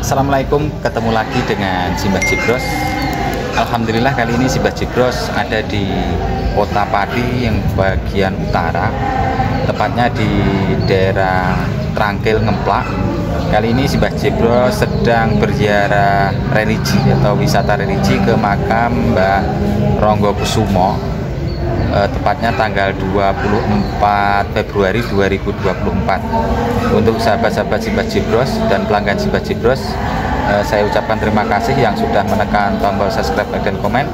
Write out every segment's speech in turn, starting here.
Assalamualaikum, ketemu lagi dengan Simbah Jebros. Alhamdulillah kali ini Simbah Jebros ada di Kota Pati yang bagian utara, tepatnya di daerah Trangkil Ngemplak. Kali ini Simbah Jebros sedang berziarah religi atau wisata religi ke makam Mbah Ronggokusumo, tepatnya tanggal 24 Februari 2024. Untuk sahabat-sahabat Simbah Jebros dan pelanggan Simbah Jebros, saya ucapkan terima kasih yang sudah menekan tombol subscribe, like, dan komen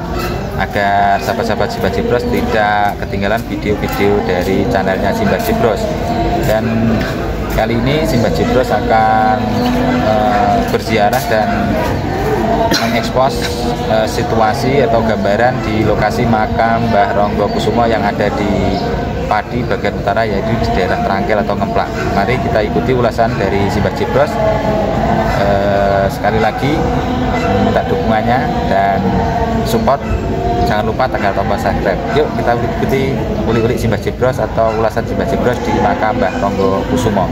agar sahabat-sahabat Simbah Jebros tidak ketinggalan video-video dari channelnya Simbah Jebros. Dan kali ini Simbah Jebros akan berziarah dan mengekspos situasi atau gambaran di lokasi makam Mbah Ronggokusumo yang ada di Pati bagian utara, yaitu di daerah Trangkil atau Ngemplak. Mari kita ikuti ulasan dari Simbah Jebros. Sekali lagi minta dukungannya dan support, jangan lupa tekan tombol subscribe. Yuk kita ikuti ulik-ulik Simbah Jebros atau ulasan Simbah Jebros di makam Mbah Ronggokusumo.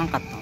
ngangkat.